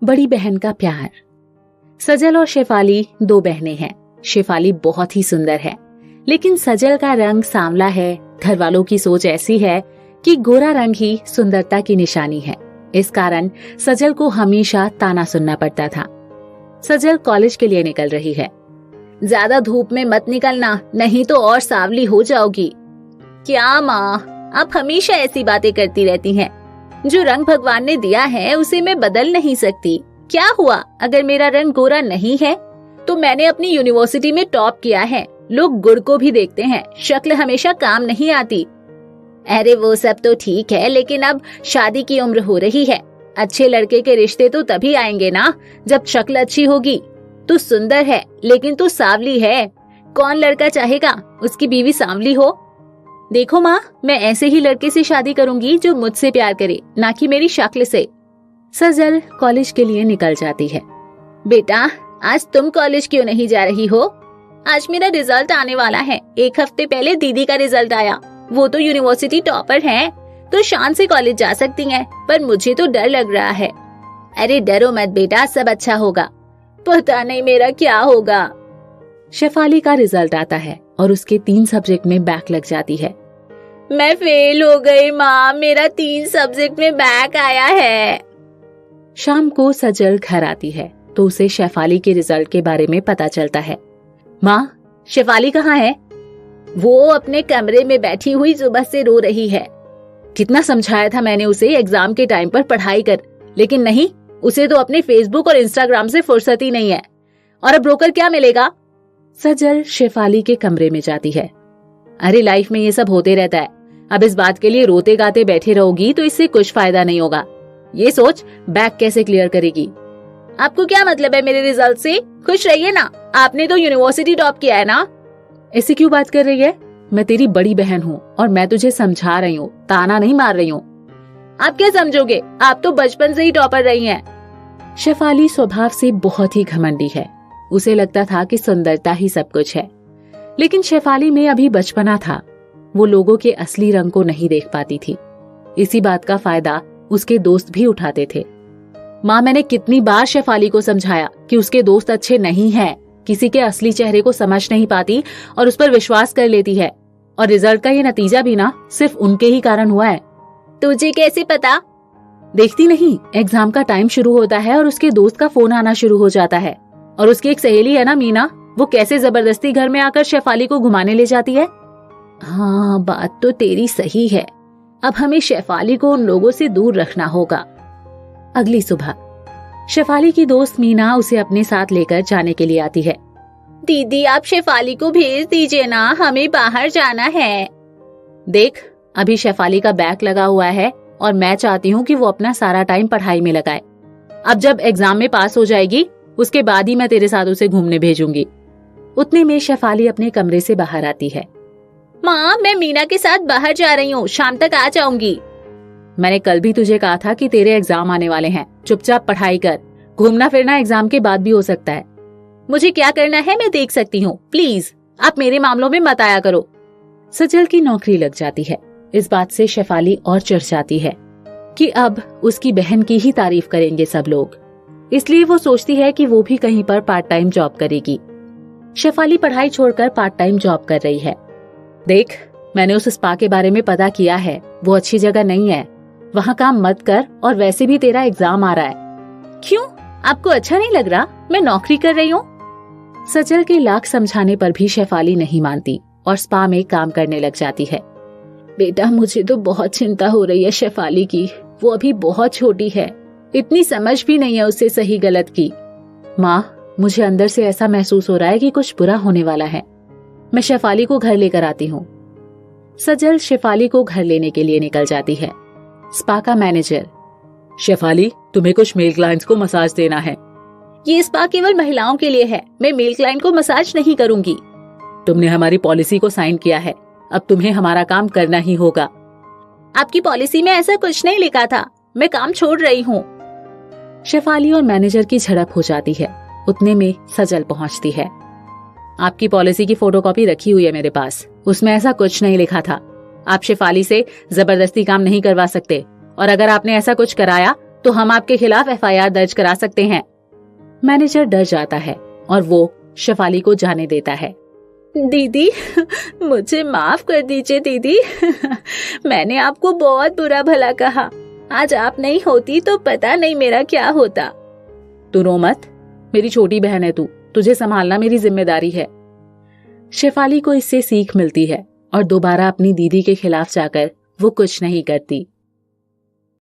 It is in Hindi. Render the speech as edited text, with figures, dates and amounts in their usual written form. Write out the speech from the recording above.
बड़ी बहन का प्यार। सजल और शेफाली दो बहनें हैं। शेफाली बहुत ही सुंदर है, लेकिन सजल का रंग सांवला है। घर वालों की सोच ऐसी है कि गोरा रंग ही सुंदरता की निशानी है। इस कारण सजल को हमेशा ताना सुनना पड़ता था। सजल कॉलेज के लिए निकल रही है। ज्यादा धूप में मत निकलना, नहीं तो और सांवली हो जाओगी। क्या माँ, आप हमेशा ऐसी बातें करती रहती हैं। जो रंग भगवान ने दिया है उसे मैं बदल नहीं सकती। क्या हुआ अगर मेरा रंग गोरा नहीं है? तो मैंने अपनी यूनिवर्सिटी में टॉप किया है। लोग गुण को भी देखते हैं, शक्ल हमेशा काम नहीं आती। अरे वो सब तो ठीक है, लेकिन अब शादी की उम्र हो रही है। अच्छे लड़के के रिश्ते तो तभी आएंगे ना जब शक्ल अच्छी होगी। तू सुंदर है लेकिन तू सांवली है। कौन लड़का चाहेगा उसकी बीवी सांवली हो? देखो माँ, मैं ऐसे ही लड़के से शादी करूंगी जो मुझसे प्यार करे, ना कि मेरी शक्ल से। सजल कॉलेज के लिए निकल जाती है। बेटा, आज तुम कॉलेज क्यों नहीं जा रही हो? आज मेरा रिजल्ट आने वाला है। एक हफ्ते पहले दीदी का रिजल्ट आया। वो तो यूनिवर्सिटी टॉपर हैं, तो शान से कॉलेज जा सकती हैं, पर मुझे तो डर लग रहा है। अरे डरो मत बेटा, सब अच्छा होगा। पता नहीं मेरा क्या होगा। शेफाली का रिजल्ट आता है और उसके 3 सब्जेक्ट में बैक लग जाती है। मैं फेल हो गई माँ, मेरा 3 सब्जेक्ट में बैक आया है। शाम को सजल घर आती है तो उसे शेफाली के रिजल्ट के बारे में पता चलता है। माँ, शेफाली कहाँ है? वो अपने कमरे में बैठी हुई सुबह से रो रही है। कितना समझाया था मैंने उसे एग्जाम के टाइम पर पढ़ाई कर, लेकिन नहीं, उसे तो अपने फेसबुक और इंस्टाग्राम से फुर्सत ही नहीं है। और अब रोकर क्या मिलेगा? सजल शेफाली के कमरे में जाती है। अरे लाइफ में ये सब होते रहता है। अब इस बात के लिए रोते गाते बैठे रहोगी तो इससे कुछ फायदा नहीं होगा। ये सोच बैक कैसे क्लियर करेगी। आपको क्या मतलब है मेरे रिजल्ट से? खुश रहिए ना, आपने तो यूनिवर्सिटी टॉप किया है ना। ऐसे क्यों बात कर रही है? मैं तेरी बड़ी बहन हूँ और मैं तुझे समझा रही हूँ, ताना नहीं मार रही हूँ। आप क्या समझोगे, आप तो बचपन से ही टॉपर रही हैं। शेफाली स्वभाव से बहुत ही घमंडी है। उसे लगता था कि सुंदरता ही सब कुछ है, लेकिन शेफाली में अभी बचपना था। वो लोगों के असली रंग को नहीं देख पाती थी। इसी बात का फायदा उसके दोस्त भी उठाते थे। माँ, मैंने कितनी बार शेफाली को समझाया कि उसके दोस्त अच्छे नहीं हैं, किसी के असली चेहरे को समझ नहीं पाती और उस पर विश्वास कर लेती है। और रिजल्ट का ये नतीजा भी ना सिर्फ उनके ही कारण हुआ है। तुझे कैसे पता? देखती नहीं, एग्जाम का टाइम शुरू होता है और उसके दोस्त का फोन आना शुरू हो जाता है। और उसकी एक सहेली है ना मीना, वो कैसे जबरदस्ती घर में आकर शेफाली को घुमाने ले जाती है। हाँ, बात तो तेरी सही है। अब हमें शेफाली को उन लोगों से दूर रखना होगा। अगली सुबह शेफाली की दोस्त मीना उसे अपने साथ लेकर जाने के लिए आती है। दीदी, आप शेफाली को भेज दीजिए ना, हमें बाहर जाना है। देख, अभी शेफाली का बैक लगा हुआ है और मैं चाहती हूँ कि वो अपना सारा टाइम पढ़ाई में लगाए। अब जब एग्जाम में पास हो जाएगी उसके बाद ही मैं तेरे साथ उसे घूमने भेजूंगी। उतने में शेफाली अपने कमरे से बाहर आती है। माँ, मैं मीना के साथ बाहर जा रही हूँ, शाम तक आ जाऊंगी। मैंने कल भी तुझे कहा था कि तेरे एग्जाम आने वाले हैं, चुपचाप पढ़ाई कर। घूमना फिरना एग्जाम के बाद भी हो सकता है। मुझे क्या करना है मैं देख सकती हूँ, प्लीज आप मेरे मामलों में मत आया करो। सजल की नौकरी लग जाती है। इस बात से शेफाली और चिढ़ जाती है कि अब उसकी बहन की ही तारीफ करेंगे सब लोग, इसलिए वो सोचती है कि वो भी कहीं पर पार्ट टाइम जॉब करेगी। शेफाली पढ़ाई छोड़कर पार्ट टाइम जॉब कर रही है। देख, मैंने उस स्पा के बारे में पता किया है, वो अच्छी जगह नहीं है, वहाँ काम मत कर। और वैसे भी तेरा एग्जाम आ रहा है। क्यों, आपको अच्छा नहीं लग रहा मैं नौकरी कर रही हूँ? सजल के लाख समझाने पर भी शेफाली नहीं मानती और स्पा में काम करने लग जाती है। बेटा, मुझे तो बहुत चिंता हो रही है शेफाली की। वो अभी बहुत छोटी है, इतनी समझ भी नहीं है उससे सही गलत की। माँ, मुझे अंदर से ऐसा महसूस हो रहा है कि कुछ बुरा होने वाला है। मैं शेफाली को घर लेकर आती हूँ। सजल शेफाली को घर लेने के लिए निकल जाती है। स्पा का मैनेजर, शेफाली, तुम्हें कुछ मेल क्लाइंट्स को मसाज देना है। ये स्पा केवल महिलाओं के लिए है, मैं मेल क्लाइंट को मसाज नहीं करूंगी। तुमने हमारी पॉलिसी को साइन किया है, अब तुम्हें हमारा काम करना ही होगा। आपकी पॉलिसी में ऐसा कुछ नहीं लिखा था, मैं काम छोड़ रही हूँ। शेफाली और मैनेजर की झड़प हो जाती है। उतने में सजल पहुँचती है। आपकी पॉलिसी की फोटोकॉपी रखी हुई है मेरे पास, उसमें ऐसा कुछ नहीं लिखा था। आप शेफाली से जबरदस्ती काम नहीं करवा सकते, और अगर आपने ऐसा कुछ कराया तो हम आपके खिलाफ FIR दर्ज करा सकते हैं। मैनेजर डर जाता है और वो शेफाली को जाने देता है। दीदी, मुझे माफ कर दीजिए दीदी। मैंने आपको बहुत बुरा भला कहा। आज आप नहीं होती तो पता नहीं मेरा क्या होता। तू रो मत, मेरी छोटी बहन है तू, तुझे संभालना मेरी जिम्मेदारी है। शेफाली को इससे सीख मिलती है और दोबारा अपनी दीदी के खिलाफ जाकर वो कुछ नहीं करती।